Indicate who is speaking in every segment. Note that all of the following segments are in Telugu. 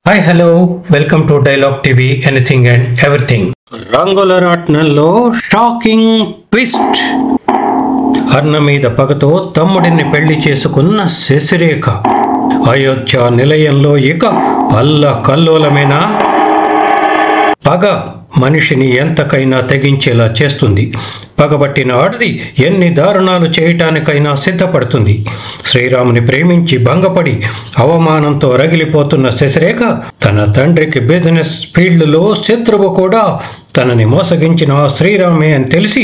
Speaker 1: Hi, hello, welcome to Dialogue TV, anything and everything. రంగుల రాట్నంలో షాకింగ్ ట్విస్ట్. అన్న మీద పగతో తమ్ముడిని పెళ్లి చేసుకున్న శశిరేఖ అయోధ్య నిలయంలో ఇక అల్లకల్లోలమైన పగ మనిషిని ఎంతకైనా తెగించేలా చేస్తుంది. పగబట్టిన ఆడది ఎన్ని దారుణాలు చేయటానికైనా సిద్ధపడుతుంది. శ్రీరాముని ప్రేమించి భంగపడి అవమానంతో రగిలిపోతున్న శశిరేఖ తన తండ్రికి బిజినెస్ ఫీల్డ్లో శత్రువు కూడా తనని మోసగించిన శ్రీరామే అని తెలిసి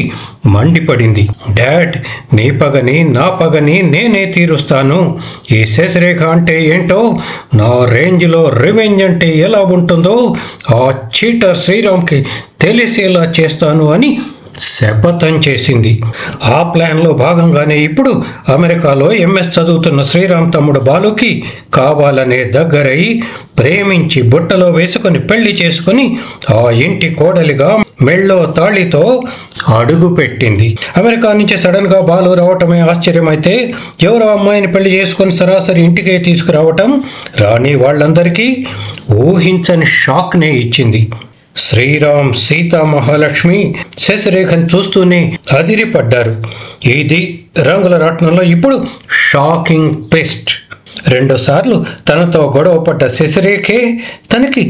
Speaker 1: మండిపడింది. డాడ్, నీ పగని నా పగని నేనే తీరుస్తాను. ఈ శశిరేఖ అంటే ఏంటో, నా రేంజ్లో రివెంజ్ అంటే ఎలా ఉంటుందో ఆ చీటర్ శ్రీరామ్కి తెలిసేలా చేస్తాను అని శపథం చేసింది. ఆ ప్లాన్లో భాగంగానే ఇప్పుడు అమెరికాలో ఎంఎస్ చదువుతున్న శ్రీరామ్ తమ్ముడు బాలుకి కావాలనే దగ్గరై ప్రేమించి బుట్టలో వేసుకుని పెళ్లి చేసుకుని ఆ ఇంటి కోడలిగా మెళ్ళో తాళితో అడుగు పెట్టింది. అమెరికా నుంచి సడన్ గా బాలు రావటమే ఆశ్చర్యమైతే ఎవరో అమ్మాయిని పెళ్లి చేసుకుని సరాసరి ఇంటికే తీసుకురావటం రాని వాళ్ళందరికీ ఊహించని షాక్నే ఇచ్చింది. శ్రీరామ్, సీతా మహాలక్ష్మి శశిరేఖను చూస్తూనే అదిరిపడ్డారు. ఇది రంగుల రాట్నంలో ఇప్పుడు షాకింగ్ ట్విస్ట్. 2 సార్లు తనతో గొడవపడ్డ శశిరేఖే తనకి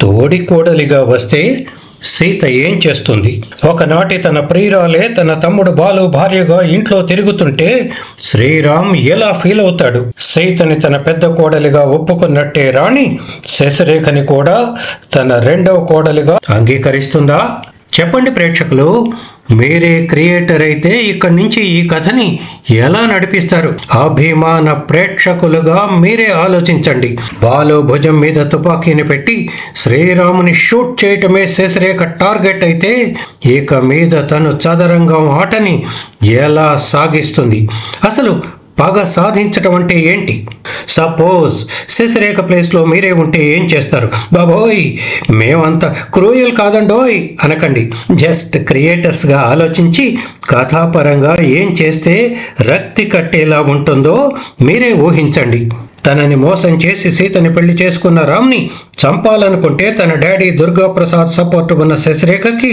Speaker 1: తోడి కోడలిగా వస్తే సీత ఏం చేస్తుంది? ఒకనాటి తన ప్రియురాలే తన తమ్ముడు బాలు భార్యగా ఇంట్లో తిరుగుతుంటే శ్రీరామ్ ఎలా ఫీల్ అవుతాడు? సీతని తన పెద్ద కోడలిగా ఒప్పుకున్నట్టే రాణి శశిరేఖని కూడా తన 2వ కోడలిగా అంగీకరిస్తుందా? చెప్పండి ప్రేక్షకులు, మీరే క్రియేటర్ అయితే ఇక్కడి నుంచి ఈ కథని ఎలా నడిపిస్తారు? అభిమాన ప్రేక్షకులుగా మీరే ఆలోచించండి. బాలు భుజం మీద తుపాకీని పెట్టి శ్రీరాముని షూట్ చేయటమే శశిరేఖ టార్గెట్ అయితే ఇక మీద తను చదరంగం ఆటని ఎలా సాగిస్తుంది? అసలు పగ సాధించటం అంటే ఏంటి? సపోజ్ శశిరేఖ ప్లేస్లో మీరే ఉంటే ఏం చేస్తారు? బాబోయ్, మేమంతా క్రూయల్ కాదండోయ్ అనకండి. జస్ట్ క్రియేటర్స్గా ఆలోచించి కథాపరంగా ఏం చేస్తే రక్తి కట్టేలా ఉంటుందో మీరే ఊహించండి. తనని మోసం చేసి సీతని పెళ్లి చేసుకున్న రామ్ని చంపాలనుకుంటే తన డాడీ దుర్గాప్రసాద్ సపోర్ట్ ఉన్న శశిరేఖకి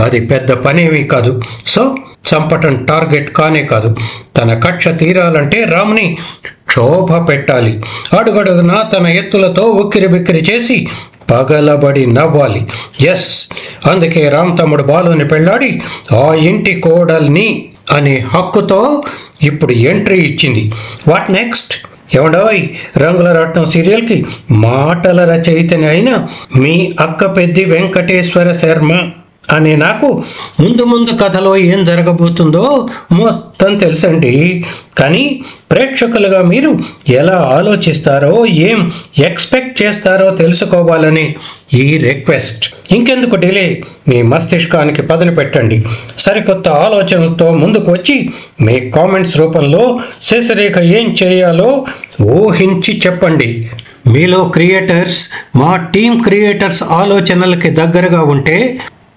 Speaker 1: అది పెద్ద పనేమీ కాదు. సో చంపటం టార్గెట్ కానే కాదు. తన కక్ష తీరాలంటే రామ్ని క్షోభ పెట్టాలి. అడుగడుగునా తన ఎత్తులతో ఉక్కిరి బిక్కిరి చేసి పగలబడి నవ్వాలి. ఎస్, అందుకే రామ్ తమ్ముడు బాలుని పెళ్ళాడి ఆ ఇంటి కోడల్ని అనే హక్కుతో ఇప్పుడు ఎంట్రీ ఇచ్చింది. What next? ఏమండోయ్, రంగుల రాట్నం సీరియల్కి మాటల రచయితని అయిన మీ అక్క పెద్ది వెంకటేశ్వర శర్మ అనే నాకు ముందు కథలో ఏం జరగబోతుందో మొత్తం తెలుసండి. కానీ ప్రేక్షకులుగా మీరు ఎలా ఆలోచిస్తారో, ఏం ఎక్స్పెక్ట్ చేస్తారో తెలుసుకోవాలని ఈ రిక్వెస్ట్. ఇంకెందుకు డిలే, మీ మస్తిష్కానికి పదును పెట్టండి. సరికొత్త ఆలోచనలతో ముందుకు వచ్చి మీ కామెంట్స్ రూపంలో శశిరేఖ ఏం చేయాలో ఊహించి చెప్పండి. మీలో క్రియేటర్స్ మా టీం క్రియేటర్స్ ఆలోచనలకి దగ్గరగా ఉంటే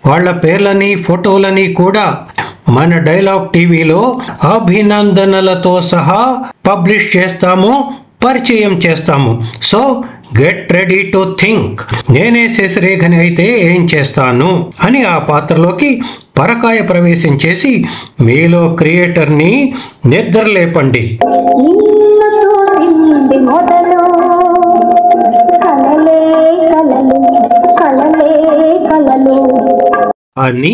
Speaker 1: వాళ్ళ పేర్లని ఫోటోలని కూడా మన డైలాగ్ టీవీలో అభినందనలతో సహా పబ్లిష్ చేస్తాము, పరిచయం చేస్తాము. So get ready to think. నేనే శశిరేఖని అయితే ఏం చేస్తాను అని ఆ పాత్రలోకి పరకాయ ప్రవేశం చేసి మీలో క్రియేటర్ని నిద్రలేపండి. అని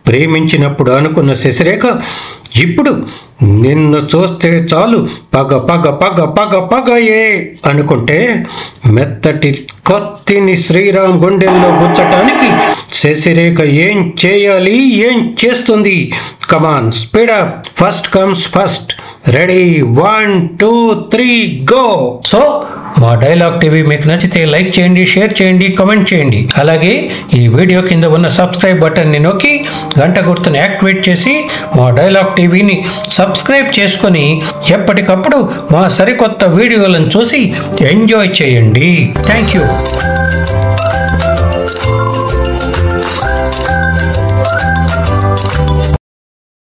Speaker 1: ప్రేమించినప్పుడు అనుకున్న శశిరేఖ ఇప్పుడు నిన్ను చూస్తే చాలు పగ పగ పగ పగ పగయే అనుకుంటే మెత్తటి కత్తిని శ్రీరామ్ గుండెల్లో గుచ్చటానికి శశిరేఖ ఏం చేయాలి, ఏం చేస్తుంది? Come on, speed up. First comes first. Ready, 1 2 3 go. So మా డైలాగ్ టీవీ మీకు నచ్చితే లైక్ చేయండి, షేర్ చేయండి, కమెంట్ చేయండి. అలాగే ఈ వీడియో కింద ఉన్న సబ్స్క్రైబ్ బటన్ని నొక్కి గంట గుర్తుని యాక్టివేట్ చేసి మా డైలాగ్ టీవీని సబ్స్క్రైబ్ చేసుకొని ఎప్పటికప్పుడు మా సరికొత్త వీడియోలను చూసి ఎంజాయ్ చేయండి. Thank you.